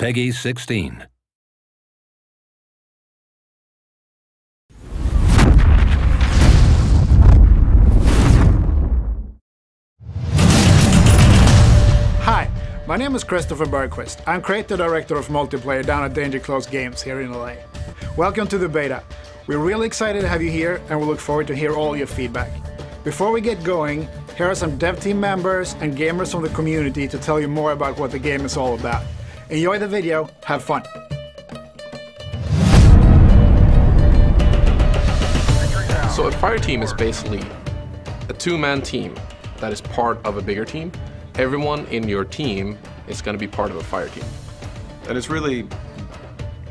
Peggy 16. Hi, my name is Christopher Bergquist. I'm creative director of multiplayer down at Danger Close Games here in LA. Welcome to the beta. We're really excited to have you here and we look forward to hear all your feedback. Before we get going, here are some dev team members and gamers from the community to tell you more about what the game is all about. Enjoy the video, have fun. So a fire team is basically a two-man team that is part of a bigger team. Everyone in your team is going to be part of a fire team. And it's really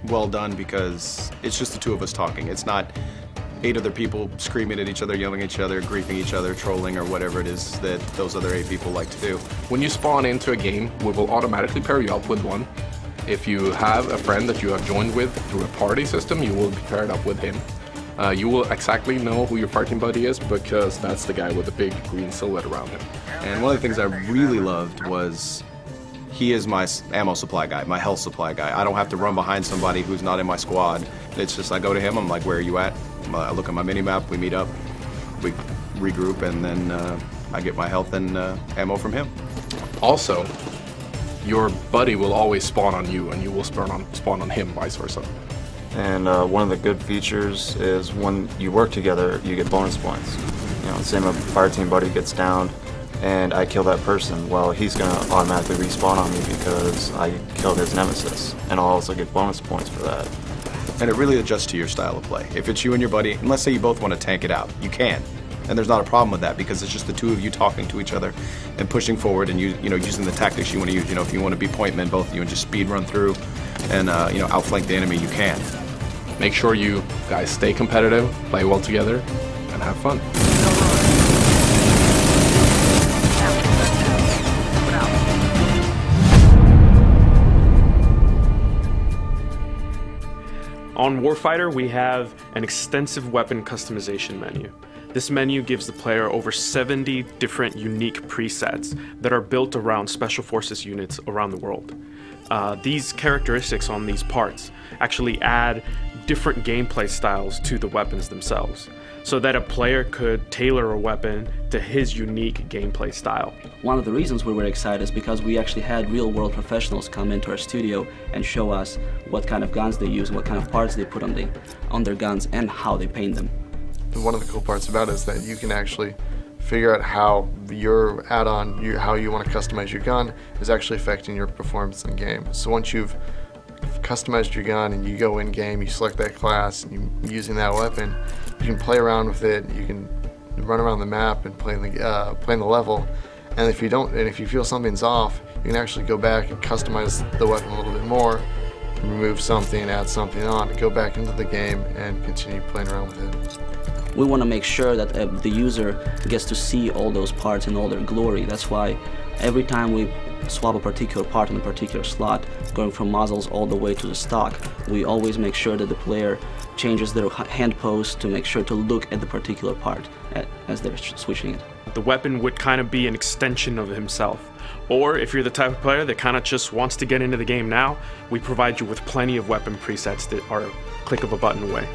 well done because it's just the two of us talking. It's not 8 other people screaming at each other, yelling at each other, griefing each other, trolling, or whatever it is that those other 8 people like to do. When you spawn into a game, we will automatically pair you up with one. If you have a friend that you have joined with through a party system, you will be paired up with him. You will exactly know who your fighting buddy is because that's the guy with the big green silhouette around him. And one of the things I really loved was he is my ammo supply guy, my health supply guy. I don't have to run behind somebody who's not in my squad. It's just I go to him, I'm like, where are you at? I look at my mini-map, we meet up, we regroup, and then I get my health and ammo from him. Also, your buddy will always spawn on you and you will spawn on him, vice versa. And one of the good features is when you work together, you get bonus points. You know, same if a fire team buddy gets downed and I kill that person, well, he's going to automatically respawn on me because I killed his nemesis. And I'll also get bonus points for that. And it really adjusts to your style of play. If it's you and your buddy, and let's say you both want to tank it out, you can. And there's not a problem with that because it's just the two of you talking to each other and pushing forward and using the tactics you want to use. You know, if you want to be point men, both of you, and just speed run through and outflank the enemy, you can. Make sure you guys stay competitive, play well together, and have fun. On Warfighter, we have an extensive weapon customization menu. This menu gives the player over 70 different unique presets that are built around Special Forces units around the world. These characteristics on these parts actually add different gameplay styles to the weapons themselves, so that a player could tailor a weapon to his unique gameplay style. One of the reasons we were excited is because we actually had real-world professionals come into our studio and show us what kind of guns they use, what kind of parts they put on their guns, and how they paint them. One of the cool parts about it is that you can actually figure out how your add-on, how you want to customize your gun, is actually affecting your performance in game. So once you've customized your gun and you go in game, you select that class, and you're using that weapon, you can play around with it. You can run around the map and play in the level. And if you feel something's off, you can actually go back and customize the weapon a little bit more, remove something, add something on, go back into the game and continue playing around with it. We want to make sure that the user gets to see all those parts in all their glory. That's why every time we swap a particular part in a particular slot, going from muzzles all the way to the stock, we always make sure that the player changes their hand pose to make sure to look at the particular part as they're switching it. The weapon would kind of be an extension of himself. Or if you're the type of player that kind of just wants to get into the game now, we provide you with plenty of weapon presets that are a click of a button away.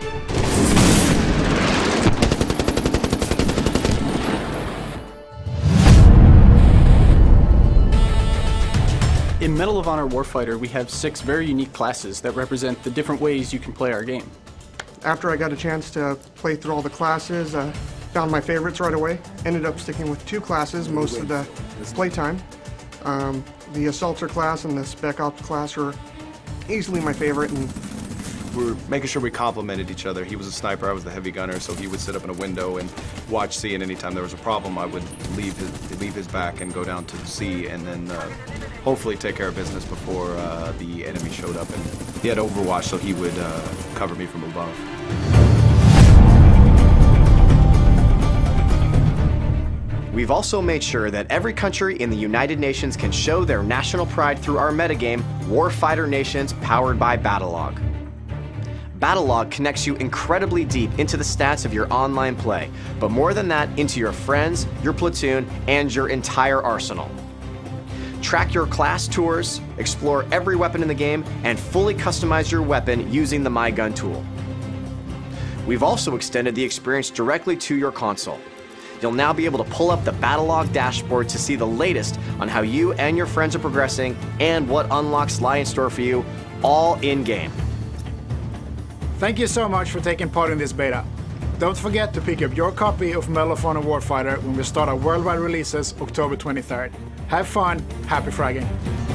In Medal of Honor Warfighter, we have 6 very unique classes that represent the different ways you can play our game. After I got a chance to play through all the classes, found my favorites right away. Ended up sticking with 2 classes most of the playtime. The Assaulter class and the Spec Ops class are easily my favorite. And we're making sure we complemented each other. He was a sniper, I was the heavy gunner, so he would sit up in a window and watch C, and anytime there was a problem, I would leave his back and go down to C, and then hopefully take care of business before the enemy showed up. And he had Overwatch, so he would cover me from above. We've also made sure that every country in the United Nations can show their national pride through our metagame, Warfighter Nations, powered by Battlelog. Battlelog connects you incredibly deep into the stats of your online play, but more than that, into your friends, your platoon, and your entire arsenal. Track your class tours, explore every weapon in the game, and fully customize your weapon using the My Gun tool. We've also extended the experience directly to your console. You'll now be able to pull up the Battlelog dashboard to see the latest on how you and your friends are progressing and what unlocks lie in store for you, all in-game. Thank you so much for taking part in this beta. Don't forget to pick up your copy of Medal of Honor Warfighter when we start our worldwide releases October 23rd. Have fun, happy fragging!